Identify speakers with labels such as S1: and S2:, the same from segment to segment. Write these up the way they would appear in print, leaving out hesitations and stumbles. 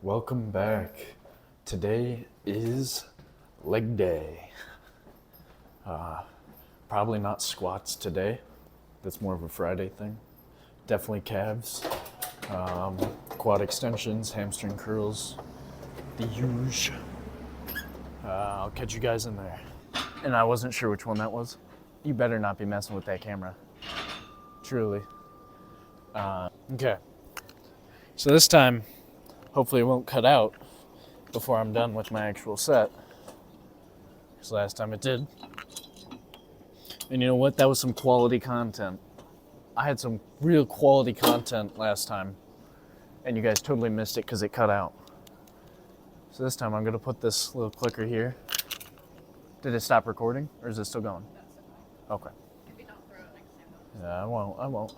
S1: Welcome back. Today is leg day. Probably not squats today. That's more of a Friday thing. Definitely calves, quad extensions, hamstring curls, the huge. I'll catch you guys in there. And I wasn't sure which one that was. You better not be messing with that camera. Truly. Okay. So this time, hopefully it won't cut out before I'm done with my actual set. Because last time it did. And you know what? That was some quality content. I had some real quality content last time. And you guys totally missed it because it cut out. So this time I'm going to put this little clicker here. Did it stop recording? Or is it still going? Okay.
S2: If you don't throw it next time.
S1: Yeah, I won't.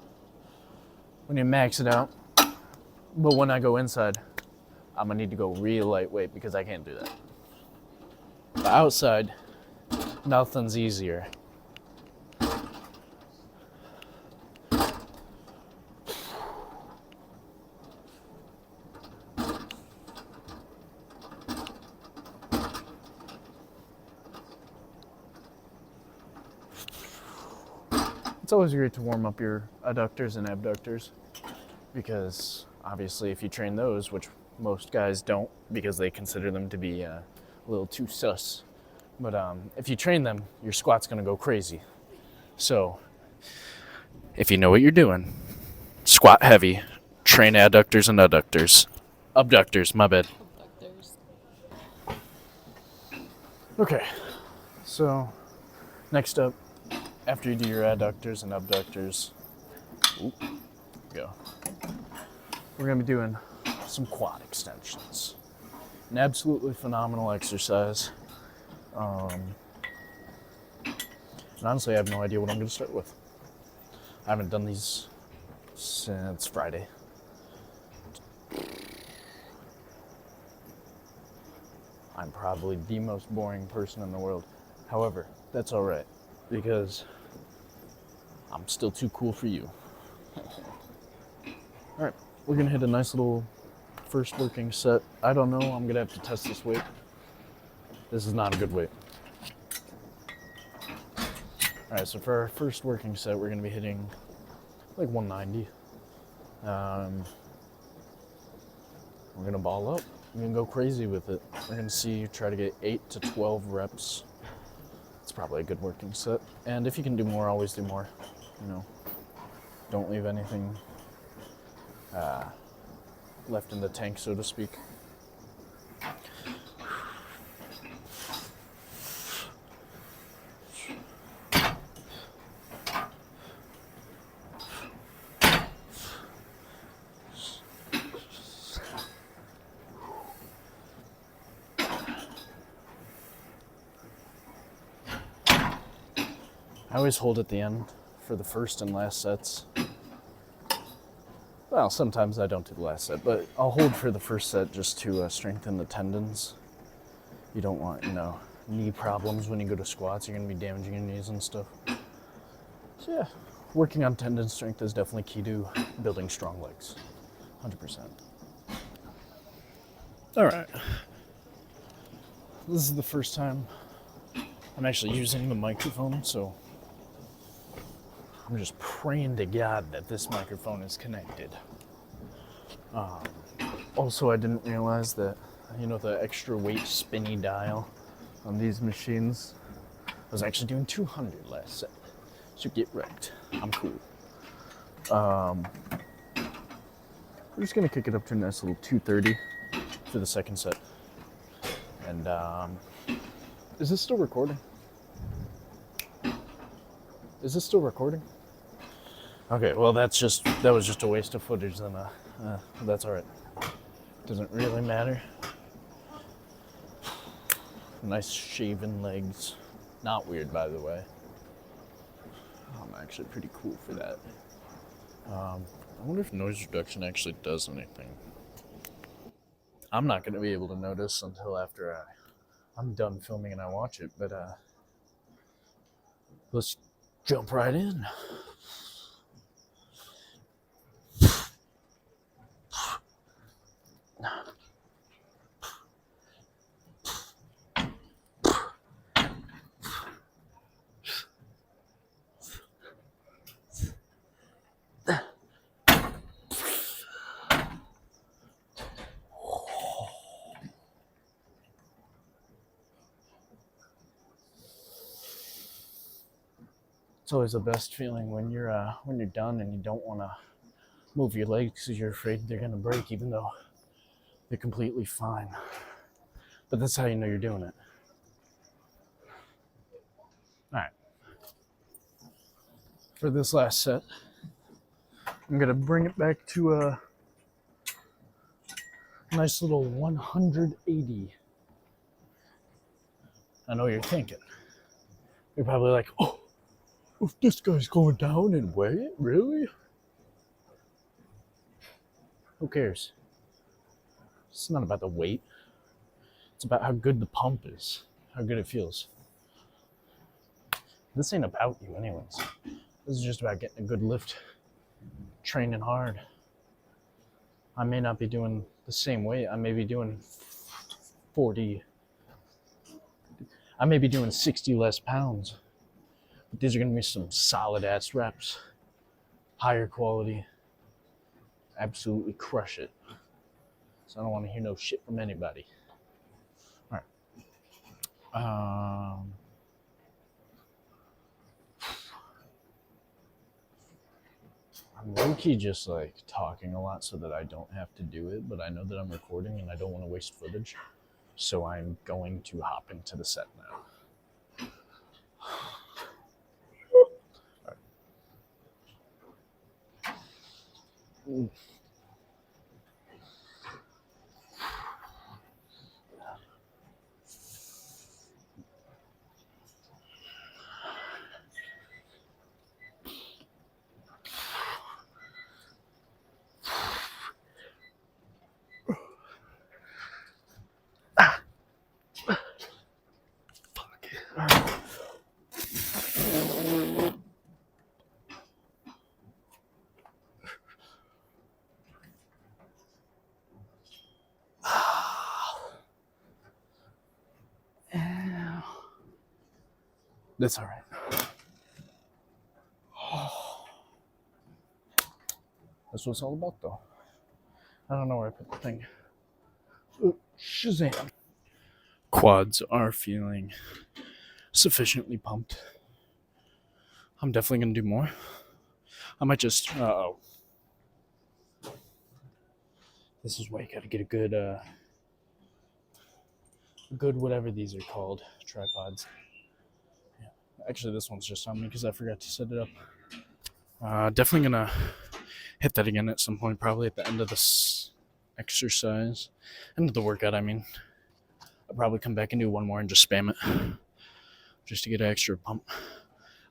S1: We need to max it out. But when I go inside, I'm going to need to go real lightweight because I can't do that. But outside, nothing's easier. It's always great to warm up your adductors and abductors because obviously if you train those, which most guys don't because they consider them to be a little too sus, but if you train them, your squat's going to go crazy. So if you know what you're doing, squat heavy, train adductors and adductors. Abductors, my bad.
S2: Abductors.
S1: Okay, so next up, after you do your adductors and abductors, we're going to be doing some quad extensions. An absolutely phenomenal exercise. And honestly, I have no idea what I'm going to start with. I haven't done these since Friday. I'm probably the most boring person in the world. However, that's all right because I'm still too cool for you. All right, we're gonna hit a nice little first working set. I don't know, I'm gonna have to test this weight. This is not a good weight. All right, so for our first working set, we're gonna be hitting like 190. We're gonna ball up. We're gonna go crazy with it. We're gonna try to get 8 to 12 reps. It's probably a good working set. And if you can do more, always do more. You know, don't leave anything left in the tank, so to speak. I always hold at the end for the first and last sets. Well, sometimes I don't do the last set, but I'll hold for the first set just to strengthen the tendons. You don't want, knee problems when you go to squats. You're going to be damaging your knees and stuff. So yeah, working on tendon strength is definitely key to building strong legs. 100%. All right. This is the first time I'm actually using the microphone, so I'm just praying to God that this microphone is connected. Also, I didn't realize that, the extra weight spinny dial on these machines. I was actually doing 200 last set. So get wrecked. I'm cool. We're just gonna kick it up to a nice little 230 for the second set. And is this still recording? Is this still recording? Okay, well that was just a waste of footage then. That's all right. Doesn't really matter. Nice shaven legs. Not weird, by the way. I'm actually pretty cool for that. I wonder if noise reduction actually does anything. I'm not going to be able to notice until after I'm done filming and I watch it, but let's jump right in. It's always the best feeling when you're done and you don't want to move your legs because you're afraid they're gonna break, even though they're completely fine. But that's how you know you're doing it. All right. For this last set, I'm gonna bring it back to a nice little 180. I know you're thinking. You're probably like, oh, if this guy's going down in weight, really? Who cares? It's not about the weight. It's about how good the pump is, how good it feels. This ain't about you anyways. This is just about getting a good lift, training hard. I may not be doing the same weight. I may be doing 40. I may be doing 60 less pounds. But these are going to be some solid ass reps. Higher quality. Absolutely crush it. So I don't want to hear no shit from anybody. All right. I'm low-key just like talking a lot so that I don't have to do it, but I know that I'm recording and I don't want to waste footage. So I'm going to hop into the set now. All right. That's all right. That's what it's all about, though. I don't know where I put the thing. Ooh, Shazam. Quads are feeling sufficiently pumped. I'm definitely going to do more. I might just... Uh-oh. This is why you got to get a good whatever these are called, tripods. Yeah. Actually, this one's just on me because I forgot to set it up. Definitely going to hit that again at some point, probably at the end of this exercise. End of the workout, I mean. I'll probably come back and do one more and just spam it. Just to get an extra pump.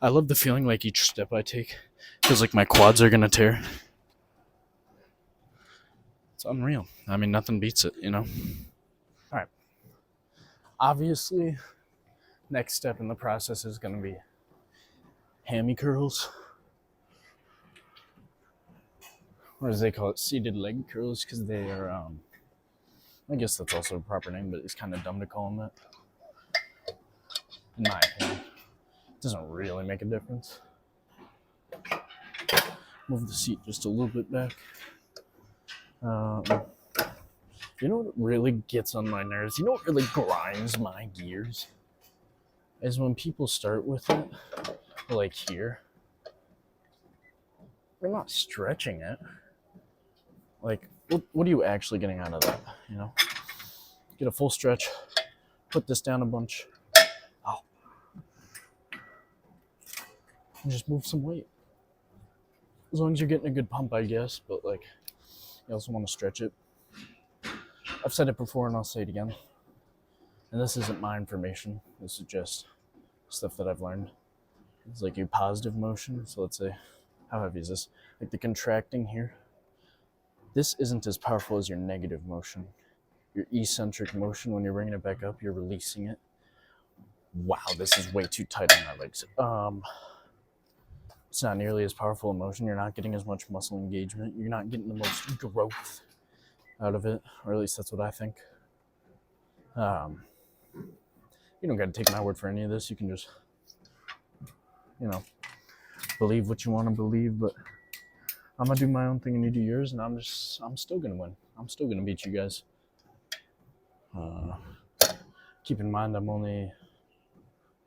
S1: I love the feeling like each step I take feels like my quads are gonna tear. It's unreal. I mean, nothing beats it, you know? Alright. Obviously, next step in the process is gonna be hammy curls. Or as they call it, seated leg curls, because they are, I guess that's also a proper name, but it's kind of dumb to call them that. In my opinion. It doesn't really make a difference. Move the seat just a little bit back. You know what really gets on my nerves? You know what really grinds my gears? Is when people start with it, like here. They're not stretching it. Like, what are you actually getting out of that, you know? Get a full stretch. Put this down a bunch. Oh. And just move some weight. As long as you're getting a good pump, I guess, but like, you also want to stretch it. I've said it before and I'll say it again. And this isn't my information. This is just stuff that I've learned. It's like your positive motion. So let's say, how heavy is this? Like the contracting here. This isn't as powerful as your negative motion. Your eccentric motion, when you're bringing it back up, you're releasing it. Wow, this is way too tight on my legs. It's not nearly as powerful a motion. You're not getting as much muscle engagement. You're not getting the most growth out of it, or at least that's what I think. You don't got to take my word for any of this. You can just, you know, believe what you want to believe, but I'm going to do my own thing and you do yours, and I'm still going to win. I'm still going to beat you guys. Keep in mind,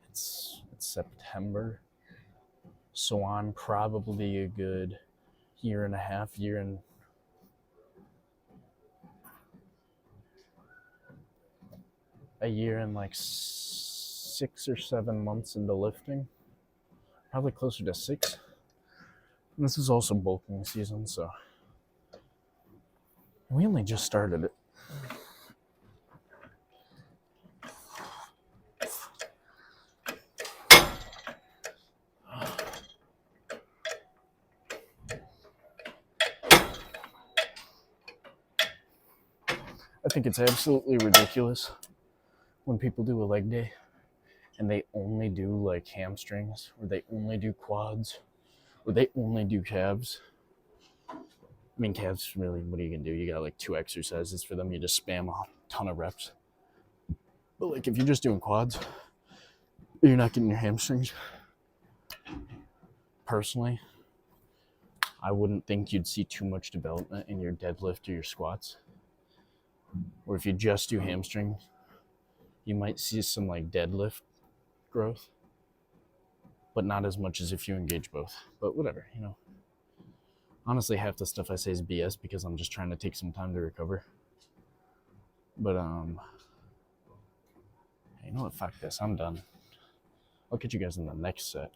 S1: it's September. So I'm probably a good year and a half, a year and like 6 or 7 months into lifting. Probably closer to 6. And this is also bulking season, so we only just started it. I think it's absolutely ridiculous when people do a leg day and they only do like hamstrings, or they only do quads, or they only do calves. I mean, calves, really, what are you gonna do? You got like 2 exercises for them. You just spam a ton of reps. But like if you're just doing quads, you're not getting your hamstrings. Personally, I wouldn't think you'd see too much development in your deadlift or your squats. Or if you just do hamstrings, you might see some like deadlift growth, but not as much as if you engage both. But whatever, you know. Honestly, half the stuff I say is BS because I'm just trying to take some time to recover. But you know what? Fuck this. I'm done. I'll catch you guys in the next set.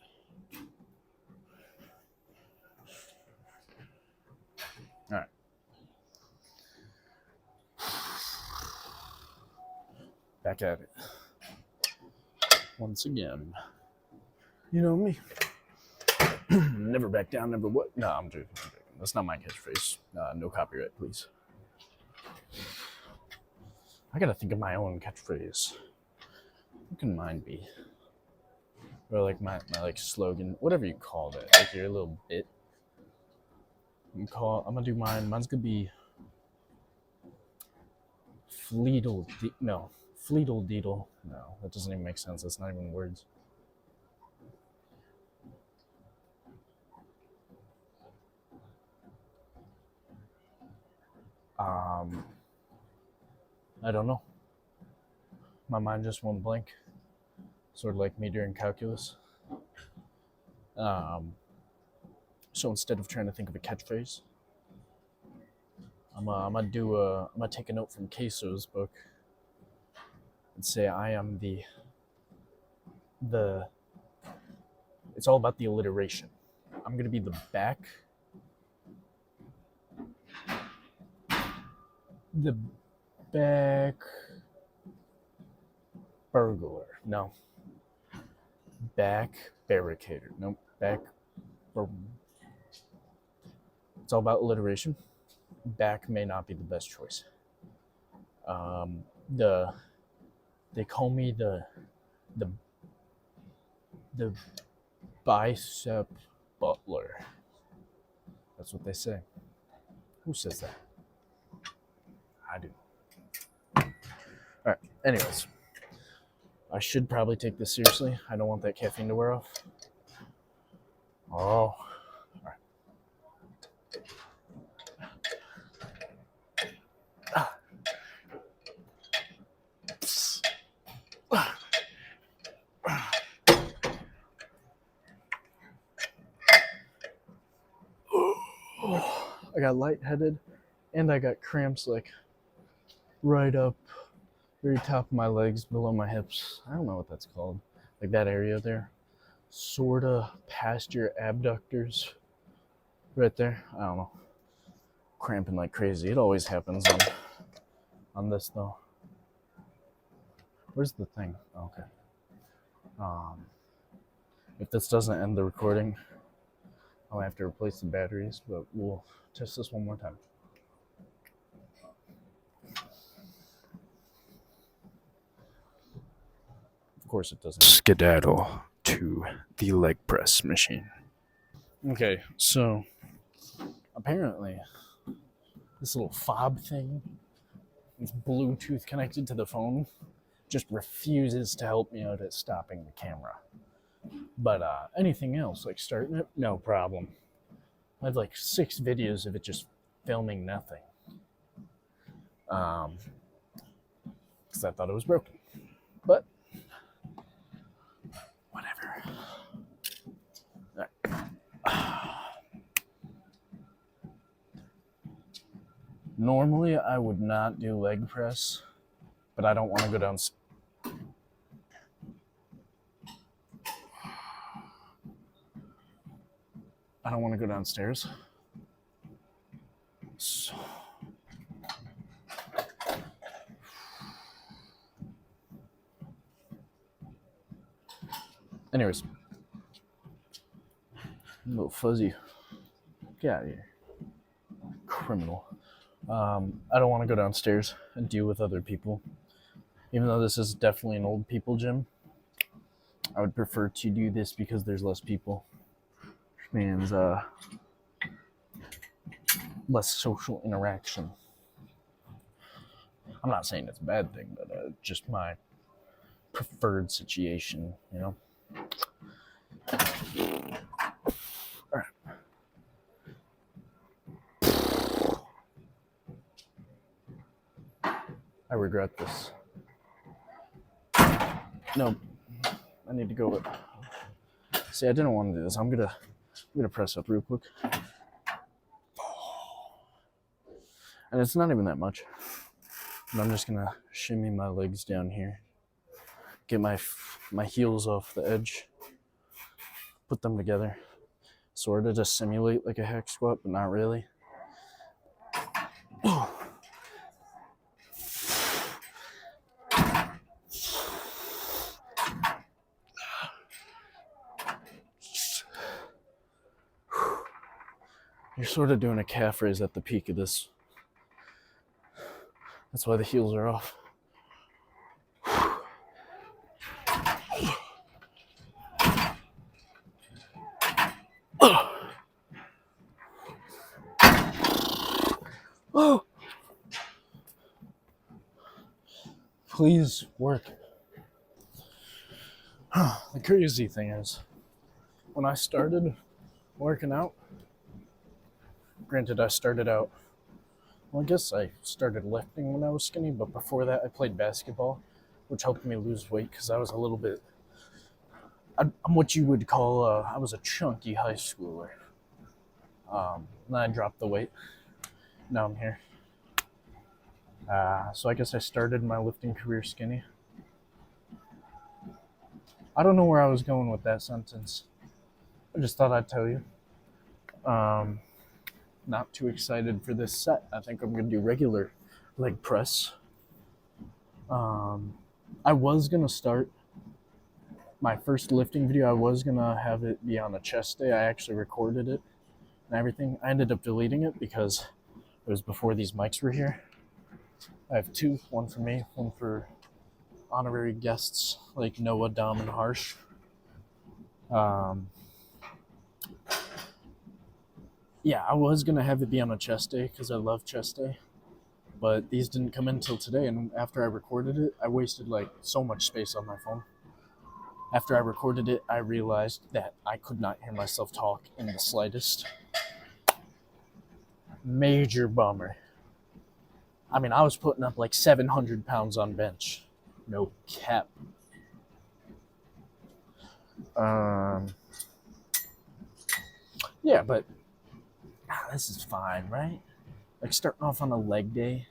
S1: All right. Back at it. Once again. You know me. Never back down, never what? No, I'm joking. That's not my catchphrase. No copyright, please. I gotta think of my own catchphrase. What can mine be? Or like my like slogan, whatever you called it, like your little bit. I'm gonna do mine. Mine's gonna be Fleetle Deedle. No, that doesn't even make sense. That's not even words. I don't know. My mind just went blank. Sort of like me during calculus. So instead of trying to think of a catchphrase, I'm gonna take a note from Queso's book and say I am the. It's all about the alliteration. I'm gonna be the back burglar. No. Back barricader. Nope. It's all about alliteration. Back may not be the best choice. They call me the bicep butler. That's what they say. Who says that? I do. All right. Anyways, I should probably take this seriously. I don't want that caffeine to wear off. Oh. All right. I got lightheaded and I got cramps like right up very top of my legs, below my hips. I don't know what that's called. Like that area there. Sorta past your abductors. Right there. I don't know. Cramping like crazy. It always happens on this though. Where's the thing? Okay. If this doesn't end the recording, I'll have to replace the batteries, but we'll test this one more time. Of course it doesn't. Skedaddle to the leg press machine. Okay, so apparently this little fob thing, this Bluetooth connected to the phone, just refuses to help me out at stopping the camera. But anything else, like starting it, no problem. I have like 6 videos of it just filming nothing. Because I thought it was broken. But whatever. All right. Normally, I would not do leg press, but I don't want to go down. I don't want to go downstairs. So, anyways, a little fuzzy. Get out of here, criminal. I don't want to go downstairs and deal with other people. Even though this is definitely an old people gym, I would prefer to do this because there's less people. Which means less social interaction. I'm not saying it's a bad thing, but just my preferred situation, you know? All right. I regret this. No, I need to go. See, I didn't want to do this. I'm gonna press up real quick. And it's not even that much. And I'm just gonna shimmy my legs down here. Get my heels off the edge. Put them together. Sort of just simulate like a hack squat, but not really. You're sort of doing a calf raise at the peak of this. That's why the heels are off. Oh. Please work. The crazy thing is, when I started working out, granted I started out, well, I guess I started lifting when I was skinny, but before that I played basketball, which helped me lose weight because I was a little bit, I'm what you would call, I was a chunky high schooler. Then I dropped the weight. Now I'm here. So I guess I started my lifting career skinny. I don't know where I was going with that sentence. I just thought I'd tell you. Not too excited for this set. I think I'm going to do regular leg press. I was going to start my first lifting video. I was going to have it be on a chest day. I actually recorded it and everything. I ended up deleting it because it was before these mics were here. I have two, one for me, one for honorary guests like Noah, Dom, and Harsh. Yeah, I was going to have it be on a chest day because I love chest day. But these didn't come in until today, and after I recorded it, I wasted like so much space on my phone. After I recorded it, I realized that I could not hear myself talk in the slightest. Major bummer. I mean, I was putting up like 700 pounds on bench. No cap. Yeah, but this is fine, right? Like starting off on a leg day.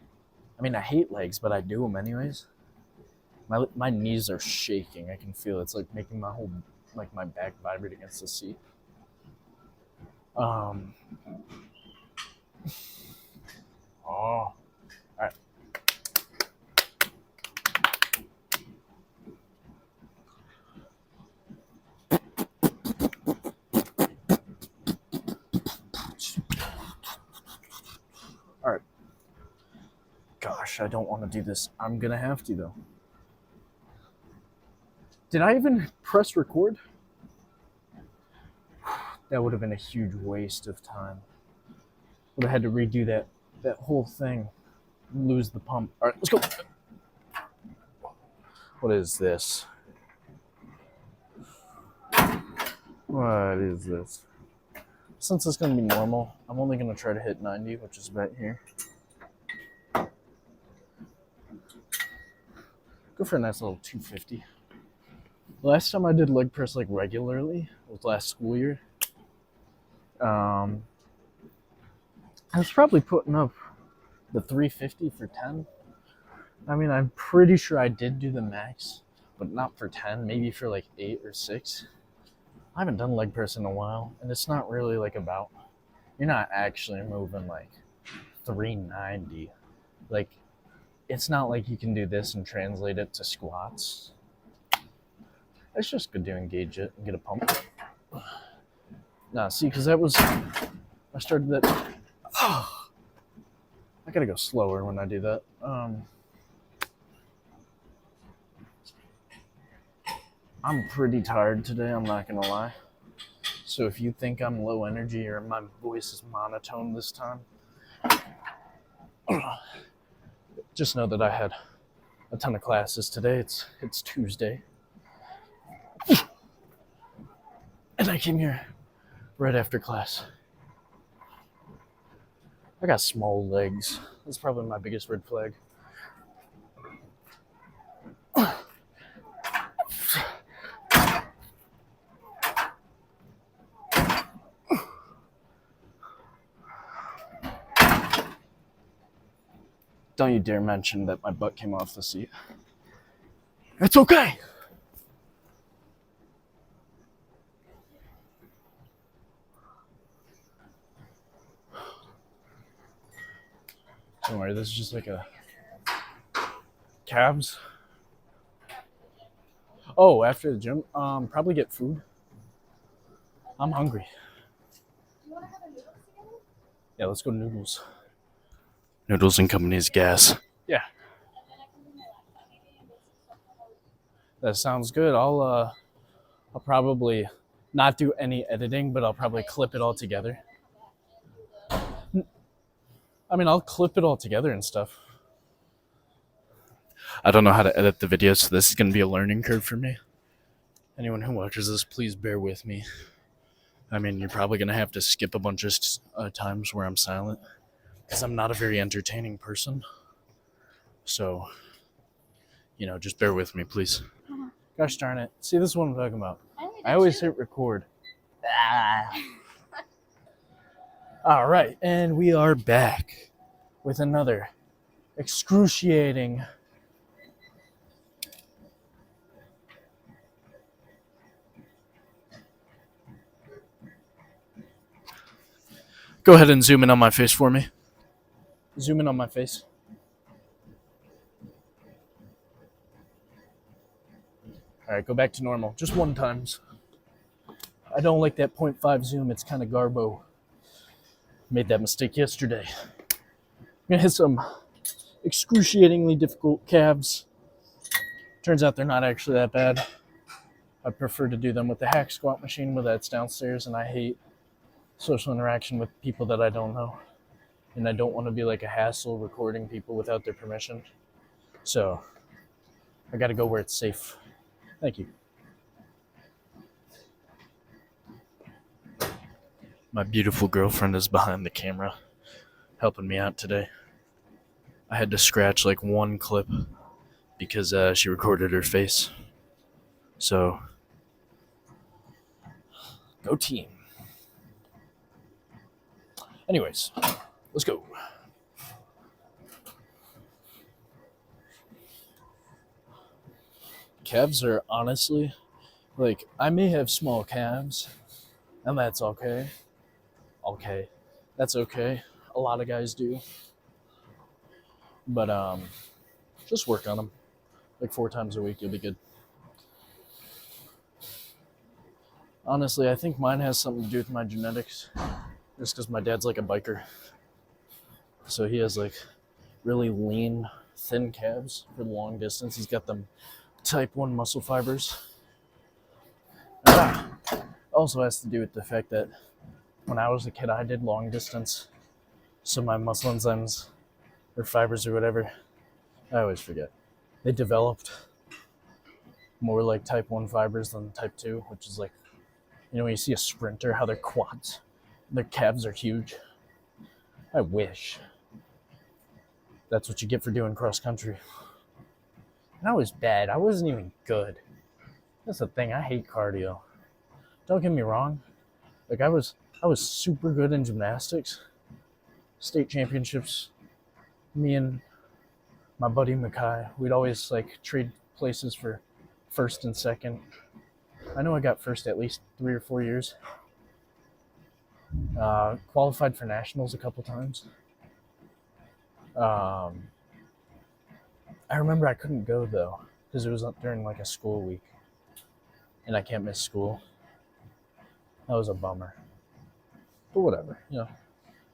S1: I mean, I hate legs, but I do them anyways. My knees are shaking. I can feel it's like making my whole, like my back vibrate against the seat. Oh. All right. All right. Gosh, I don't want to do this. I'm going to have to, though. Did I even press record? That would have been a huge waste of time. Would have had to redo that whole thing. Lose the pump. All right, let's go. What is this? What is this? Since it's going to be normal, I'm only going to try to hit 90, which is right here. Go for a nice little 250. Last time I did leg press like regularly was last school year. I was probably putting up The 350 for 10? I mean, I'm pretty sure I did do the max, but not for 10, maybe for like 8 or 6. I haven't done leg press in a while, and it's not really like about, you're not actually moving like 390. Like, it's not like you can do this and translate it to squats. It's just good to engage it and get a pump. Nah, see, because that was, I started that, oh, I gotta go slower when I do that. I'm pretty tired today, I'm not gonna lie. So if you think I'm low energy or my voice is monotone this time, just know that I had a ton of classes today. It's Tuesday. And I came here right after class. I got small legs. That's probably my biggest red flag. Don't you dare mention that my butt came off the seat. It's okay. Don't worry, this is just like a calves. Oh, after the gym, probably get food. I'm hungry. Yeah, let's go to Noodles. Noodles and Company's gas. Yeah. That sounds good. I'll probably not do any editing, but I'll probably clip it all together. I mean, I'll clip it all together and stuff. I don't know how to edit the video, so this is going to be a learning curve for me. Anyone who watches this, please bear with me. I mean, you're probably going to have to skip a bunch of times where I'm silent, because I'm not a very entertaining person. So, just bear with me, please. Gosh darn it. See, this is what I'm talking about. I always hit record. All right, and we are back with another excruciating Go ahead and zoom in on my face for me. Zoom in on my face. All right, go back to normal. Just one times. I don't like that 0.5 zoom. It's kind of garbo. Made that mistake yesterday. I'm going to hit some excruciatingly difficult calves. Turns out they're not actually that bad. I prefer to do them with the hack squat machine, but that's downstairs, and I hate social interaction with people that I don't know. And I don't want to be like a hassle recording people without their permission. So I got to go where it's safe. Thank you. My beautiful girlfriend is behind the camera, helping me out today. I had to scratch like one clip because she recorded her face. So, go team. Anyways, let's go. Calves are honestly, like, I may have small calves, and that's okay. Okay, that's okay. A lot of guys do. But just work on them. Like 4 times a week, you'll be good. Honestly, I think mine has something to do with my genetics. Just because my dad's like a biker. So he has like really lean, thin calves for the long distance. He's got them type 1 muscle fibers. Also has to do with the fact that when I was a kid, I did long distance. So my muscle enzymes or fibers or whatever, I always forget. They developed more like type 1 fibers than type 2, which is like, when you see a sprinter, how their quads, their calves are huge. I wish. That's what you get for doing cross country. And I was bad. I wasn't even good. That's the thing. I hate cardio. Don't get me wrong. Like I was super good in gymnastics. State championships Me and my buddy Makai, we'd always like trade places for first and second. I know I got first at least 3 or 4 years. Qualified for nationals a couple times. I remember I couldn't go though because it was up during like a school week, and I can't miss school. That was a bummer. But whatever,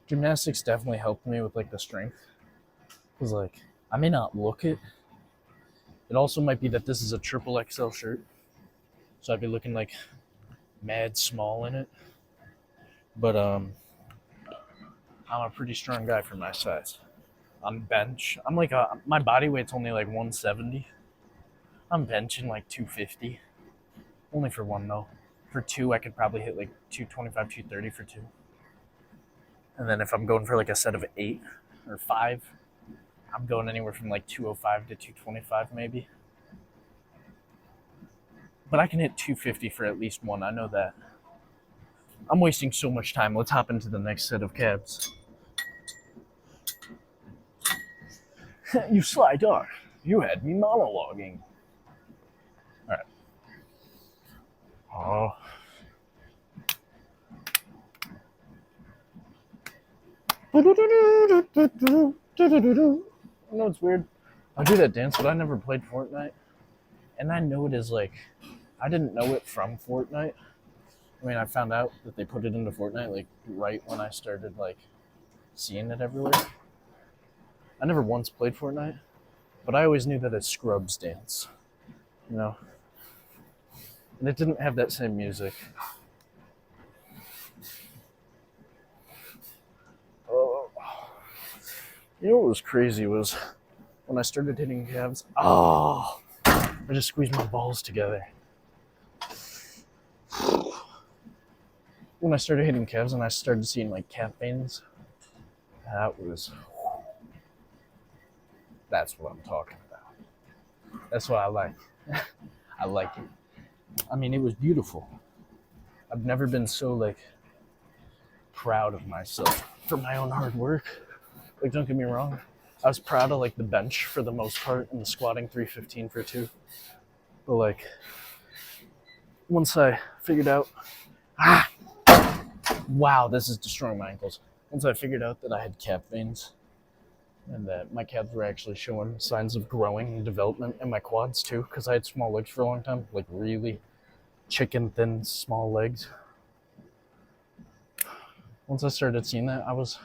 S1: Gymnastics definitely helped me with like the strength. Cause like I may not look it. It also might be that this is a triple XL shirt, so I'd be looking like mad small in it. But I'm a pretty strong guy for my size. On bench, I'm like my body weight's only like 170. I'm benching like 250. Only for one though. For two, I could probably hit like 225, 230 for two. And then if I'm going for like a set of 8 or 5, I'm going anywhere from like 205 to 225 maybe. But I can hit 250 for at least one. I know that. I'm wasting so much time. Let's hop into the next set of calves. You sly dog. You had me monologuing. All right. Oh. You know what's weird? I do that dance, but I never played Fortnite. And I know it is like, I didn't know it from Fortnite. I mean, I found out that they put it into Fortnite like right when I started like seeing it everywhere. I never once played Fortnite, but I always knew that it's Scrubs dance, And it didn't have that same music. Oh. You know what was crazy was when I started hitting calves. Oh, I just squeezed my balls together. When I started hitting calves and I started seeing like calf veins, that's what I'm talking about. That's what I like. I like it. I mean, it was beautiful. I've never been so like proud of myself for my own hard work. Like, don't get me wrong. I was proud of like the bench for the most part and the squatting 315 for 2. But like, once I figured out, wow, this is destroying my ankles. Once I figured out that I had calf veins and that my calves were actually showing signs of growing and development in my quads too, because I had small legs for a long time, like really chicken thin small legs. Once I started seeing that, I was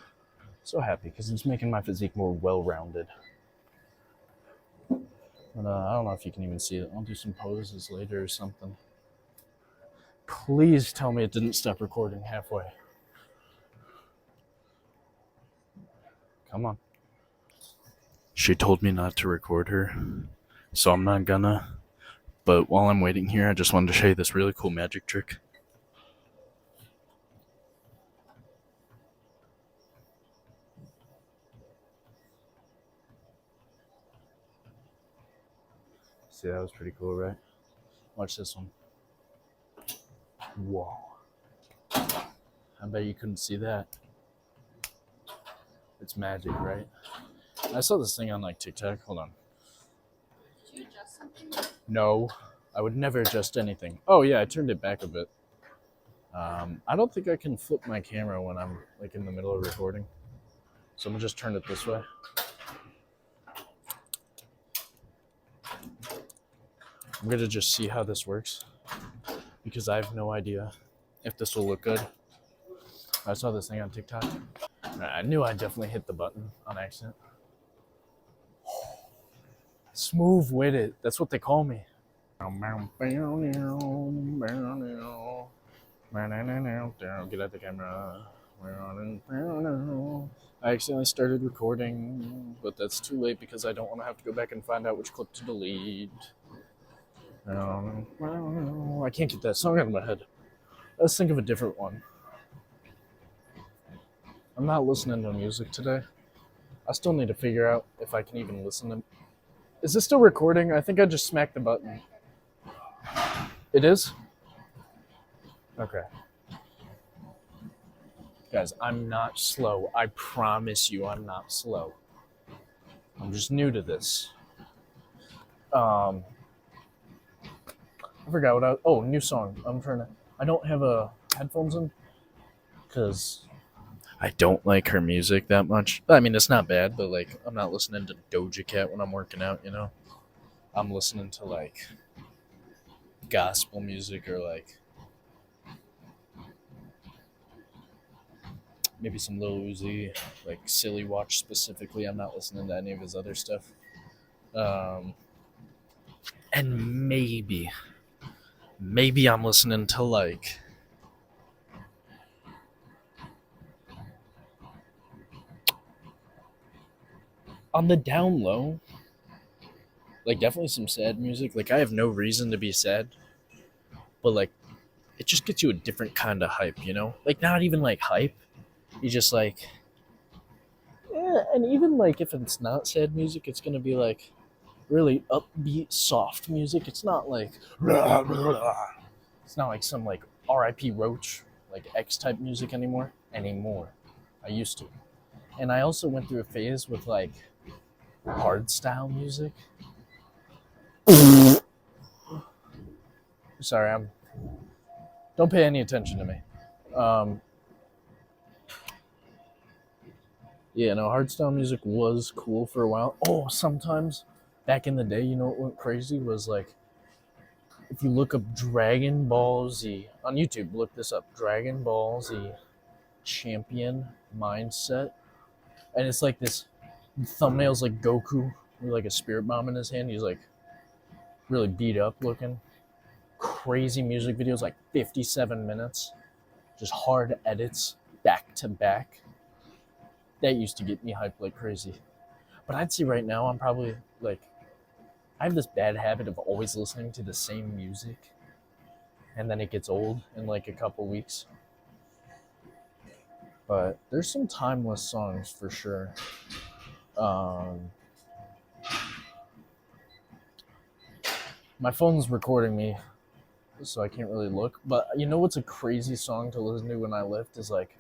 S1: so happy because it's making my physique more well-rounded. But I don't know if you can even see it. I'll do some poses later or something. Please tell me it didn't stop recording halfway. Come on. She told me not to record her, so I'm not gonna. But while I'm waiting here, I just wanted to show you this really cool magic trick. See, that was pretty cool, right? Watch this one. Whoa. I bet you couldn't see that. It's magic, right? I saw this thing on like TikTok. Hold on.
S2: Did you adjust something?
S1: No, I would never adjust anything. Oh yeah, I turned it back a bit. I don't think I can flip my camera when I'm like in the middle of recording. So I'm gonna just turn it this way. I'm gonna just see how this works because I have no idea if this will look good. I saw this thing on TikTok. I knew I definitely hit the button on accident. Smooth with it. That's what they call me. Get out the camera. I accidentally started recording, but that's too late because I don't want to have to go back and find out which clip to delete. I can't get that song out of my head. Let's think of a different one. I'm not listening to music today. I still need to figure out if I can even listen to. Is this still recording? I think I just smacked the button. It is? Okay. Guys, I'm not slow. I promise you I'm not slow. I'm just new to this. I forgot new song. I don't have headphones in because I don't like her music that much. I mean, it's not bad, but like, I'm not listening to Doja Cat when I'm working out, you know? I'm listening to like gospel music or like maybe some Lil Uzi, like Silly Watch specifically. I'm not listening to any of his other stuff. And maybe I'm listening to like on the down low, like definitely some sad music. Like I have no reason to be sad, but like it just gets you a different kind of hype, you know? Like not even like hype. You just like and even like if it's not sad music, it's gonna be like really upbeat, soft music. It's not like it's not like some like R.I.P. Roach, like X type music anymore. I used to, and I also went through a phase with like hard style music. Sorry, don't pay any attention to me. Yeah, no, hardstyle music was cool for a while. Oh, sometimes back in the day, you know what went crazy was like if you look up Dragon Ball Z on YouTube, look this up, Dragon Ball Z champion mindset. And it's like this thumbnail's like Goku with like a spirit bomb in his hand. He's like really beat up looking. Crazy music videos, like 57 minutes. Just hard edits back to back. That used to get me hyped like crazy. But I'd say right now I'm probably like, I have this bad habit of always listening to the same music. And then it gets old in like a couple weeks. But there's some timeless songs for sure. My phone's recording me, so I can't really look. But you know what's a crazy song to listen to when I lift is like,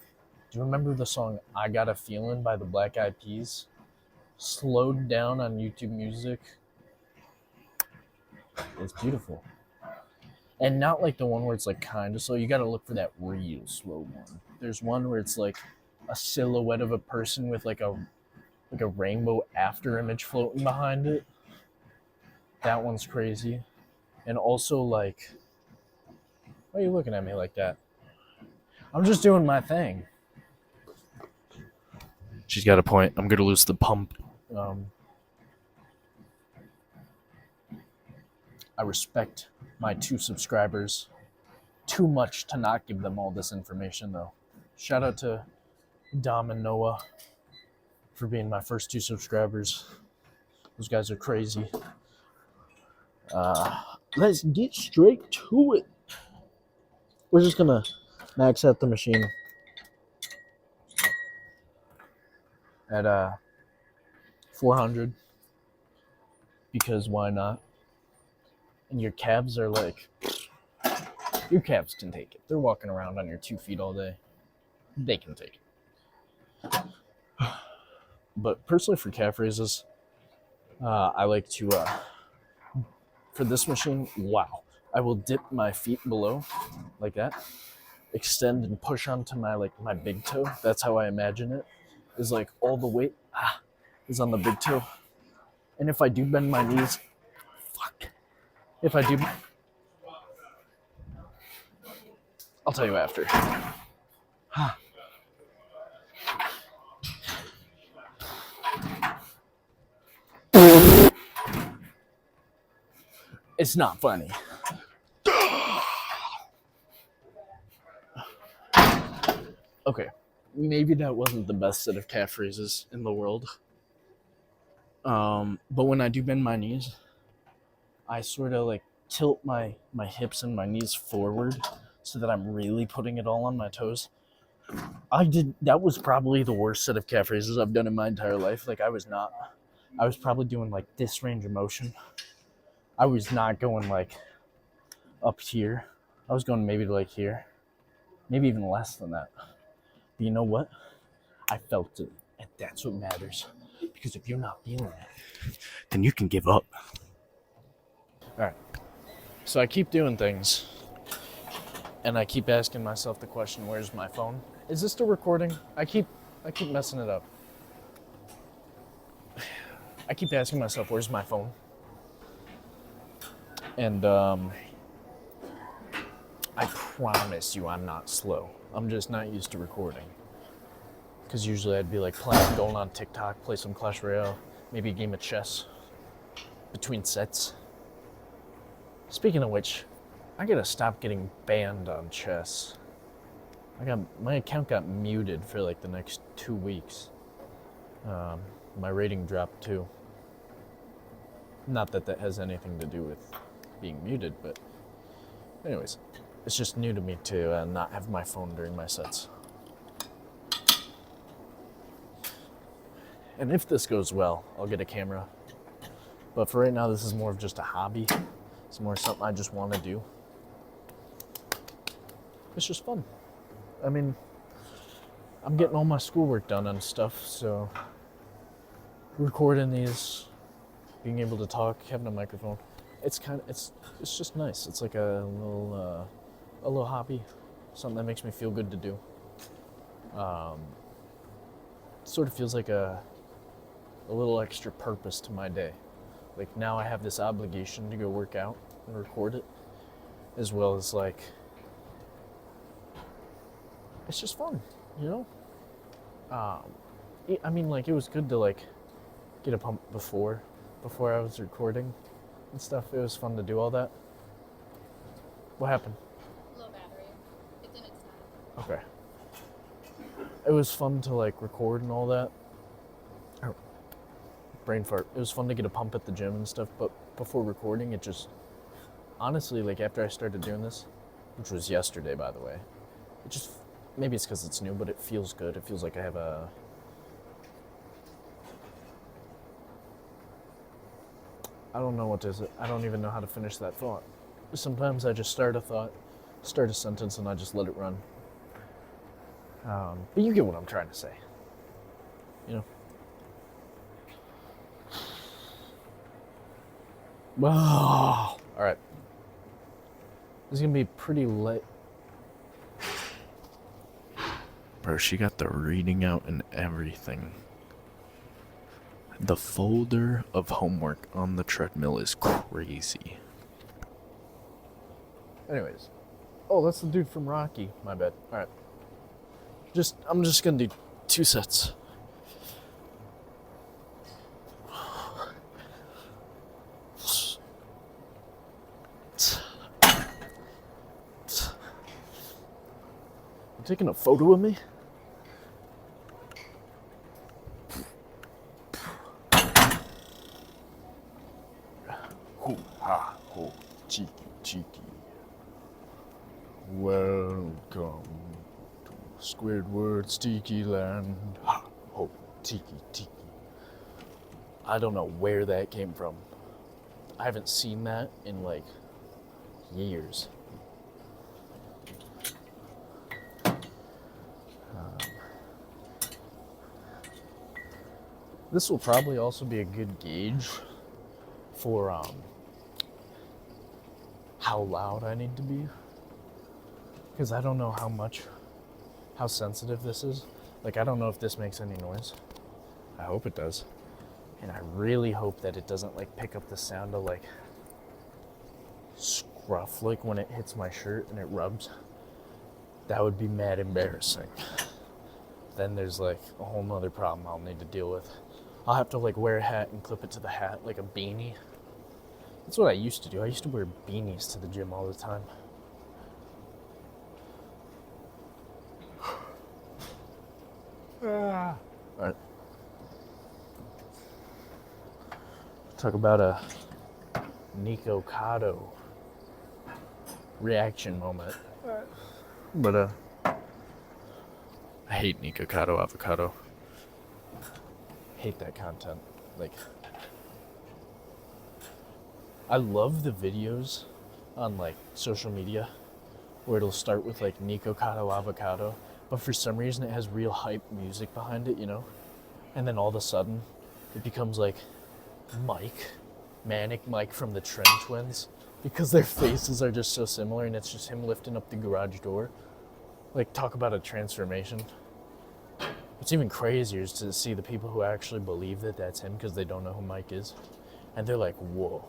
S1: do you remember the song I Got a Feeling by the Black Eyed Peas? Slowed down on YouTube Music. It's beautiful. And not like the one where it's like kind of slow. You got to look for that real slow one. There's one where it's like a silhouette of a person with like a rainbow after image floating behind it. That one's crazy. And also like, why are you looking at me like that? I'm just doing my thing. She's got a point. I'm going to lose the pump. I respect my 2 subscribers too much to not give them all this information, though. Shout out to Dom and Noah for being my first 2 subscribers. Those guys are crazy. Let's get straight to it. We're just going to max out the machine at 400 because why not? And your calves are like, your calves can take it. They're walking around on your 2 feet all day. They can take it. But personally, for calf raises, I like to, for this machine, wow. I will dip my feet below like that, extend and push onto my big toe. That's how I imagine it. Is like all the weight is on the big toe. And if I do bend my knees, if I do, I'll tell you after. It's not funny. Okay, maybe that wasn't the best set of calf raises in the world. But when I do bend my knees, I sort of like tilt my hips and my knees forward so that I'm really putting it all on my toes. That was probably the worst set of calf raises I've done in my entire life. Like I was probably doing like this range of motion. I was not going like up here. I was going maybe to like here, maybe even less than that. But you know what? I felt it, and that's what matters.
S3: Because if you're not feeling it, then you can give up.
S1: All right. So I keep doing things, and I keep asking myself the question, "Where's my phone? Is this still recording?" I keep messing it up. I keep asking myself, "Where's my phone?" And I promise you, I'm not slow. I'm just not used to recording. Because usually I'd be like going on TikTok, play some Clash Royale, maybe a game of chess between sets. Speaking of which, I gotta stop getting banned on chess. My account got muted for like the next 2 weeks. My rating dropped too. Not that that has anything to do with being muted, but anyways, it's just new to me to not have my phone during my sets. And if this goes well, I'll get a camera. But for right now, this is more of just a hobby. It's more something I just want to do. It's just fun. I mean, I'm getting all my schoolwork done and stuff, so recording these, being able to talk, having a microphone, it's just nice. It's like a little hobby, something that makes me feel good to do. Sort of feels like a little extra purpose to my day. Like now I have this obligation to go work out and record it, as well as like, it's just fun, you know? I mean, like, it was good to like get a pump before I was recording and stuff. It was fun to do all that. What happened?
S2: Low battery. It didn't snap.
S1: Okay. It was fun to like record and all that. Oh, brain fart. It was fun to get a pump at the gym and stuff, but before recording, it just, honestly, like after I started doing this, which was yesterday, by the way, it just, maybe it's because it's new, but it feels good. It feels like I have I don't know what is it. I don't even know how to finish that thought. Sometimes I just start a sentence, and I just let it run. But you get what I'm trying to say. You know? Wow. All right. This is going to be pretty late. Bro, she got the reading out and everything. The folder of homework on the treadmill is crazy. Anyways. Oh, that's the dude from Rocky. My bad. All right. I'm just gonna do 2 sets. You taking a photo of me? Hoo ha ho, cheeky cheeky. Welcome to Squidward Tiki Land. Ha ho, tiki tiki. I don't know where that came from. I haven't seen that in like years. This will probably also be a good gauge for how loud I need to be, because I don't know how sensitive this is. Like, I don't know if this makes any noise. I hope it does. And I really hope that it doesn't like pick up the sound of like scruff, like when it hits my shirt and it rubs. That would be mad embarrassing. Then there's like a whole nother problem I'll need to deal with. I'll have to like wear a hat and clip it to the hat like a beanie. That's what I used to do. I used to wear beanies to the gym all the time. Alright. Talk about a Nico Cotto reaction moment. But I hate Nico Cotto avocado. Hate that content. Like, I love the videos on like social media where it'll start with like Nico Cotto avocado, but for some reason it has real hype music behind it, you know? And then all of a sudden it becomes like Mike, Manic Mike from the Trend Twins, because their faces are just so similar, and it's just him lifting up the garage door. Like, talk about a transformation. What's even crazier is to see the people who actually believe that that's him because they don't know who Mike is. And they're like, whoa.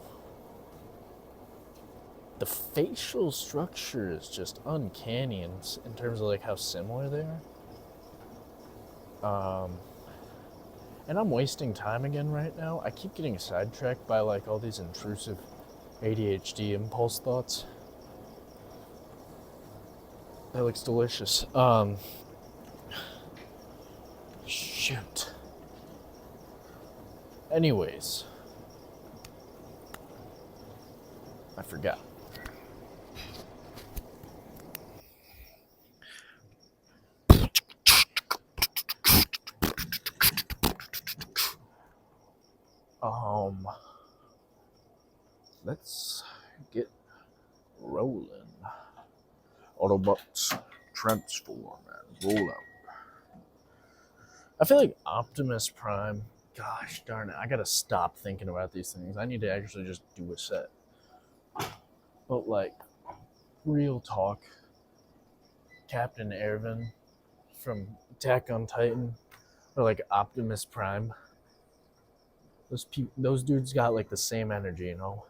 S1: The facial structure is just uncanny in terms of like how similar they are. And I'm wasting time again right now. I keep getting sidetracked by like all these intrusive ADHD impulse thoughts. That looks delicious. Shoot. Anyways, I forgot. Let's get rolling. Autobots transform and roll out. I feel like Optimus Prime, gosh darn it, I gotta stop thinking about these things. I need to actually just do a set. But like, real talk, Captain Erwin from Attack on Titan, or like Optimus Prime, those dudes got like the same energy, you know?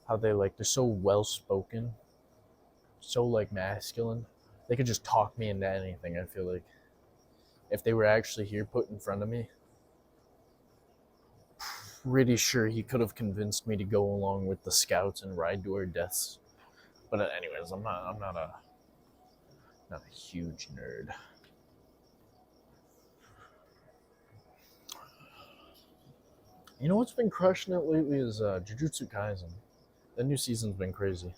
S1: How they're so well spoken, so like masculine. They could just talk me into anything, I feel like. If they were actually here put in front of me, pretty sure he could have convinced me to go along with the scouts and ride to our deaths. But anyways, I'm not a huge nerd. You know what's been crushing it lately is Jujutsu Kaisen. The new season's been crazy.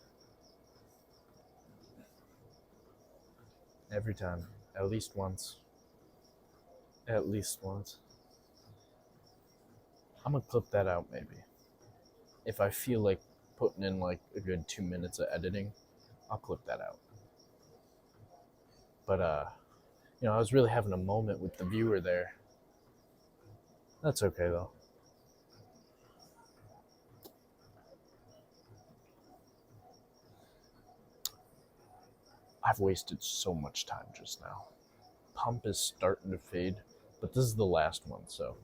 S1: Every time. At least once. At least once. I'm gonna clip that out maybe. If I feel like putting in like a good 2 minutes of editing, I'll clip that out. But I was really having a moment with the viewer there. That's okay though. I've wasted so much time just now. Pump is starting to fade, but this is the last one, so.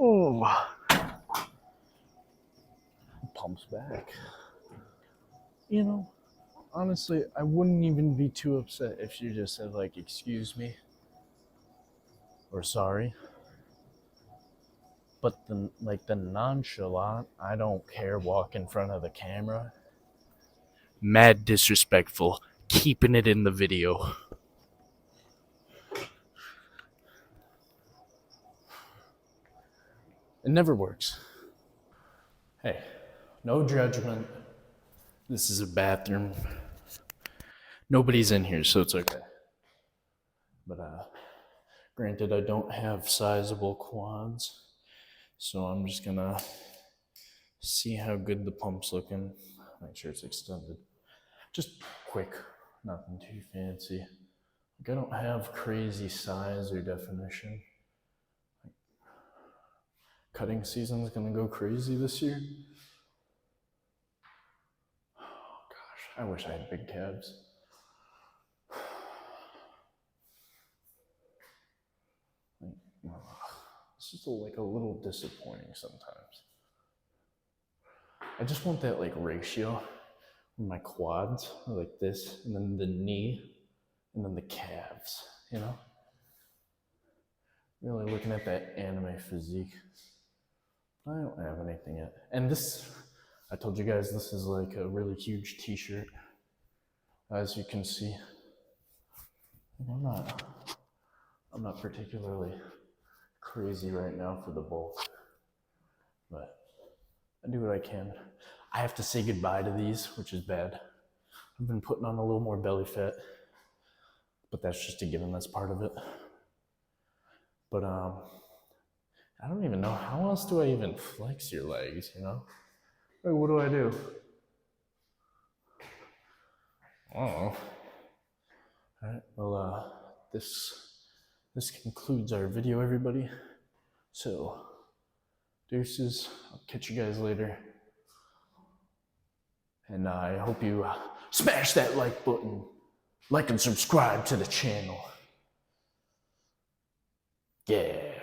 S1: Oh. Pump's back. You know, honestly, I wouldn't even be too upset if she just said, like, excuse me, or sorry. But the nonchalant, I don't care, walk in front of the camera. Mad disrespectful, keeping it in the video. It never works. Hey, no judgment. This is a bathroom. Nobody's in here, so it's okay. But granted, I don't have sizable quads, so I'm just gonna see how good the pump's looking. Make sure it's extended. Just quick, nothing too fancy. Like, I don't have crazy size or definition. Cutting season's gonna go crazy this year. Oh gosh, I wish I had big calves. It's just like a little disappointing sometimes. I just want that like ratio in my quads, like this, and then the knee, and then the calves, you know? Really looking at that anime physique. I don't have anything yet. And this, I told you guys, this is like a really huge t-shirt, as you can see. I'm not particularly crazy right now for the bulk, but I do what I can. I have to say goodbye to these, which is bad. I've been putting on a little more belly fat, but that's just a given. That's part of it. But I don't even know how else do I even flex your legs. You know, like what do I do? I don't know. All right. Well, this concludes our video, everybody. So, deuces. I'll catch you guys later. And I hope you smash that like button, like and subscribe to the channel. Yeah.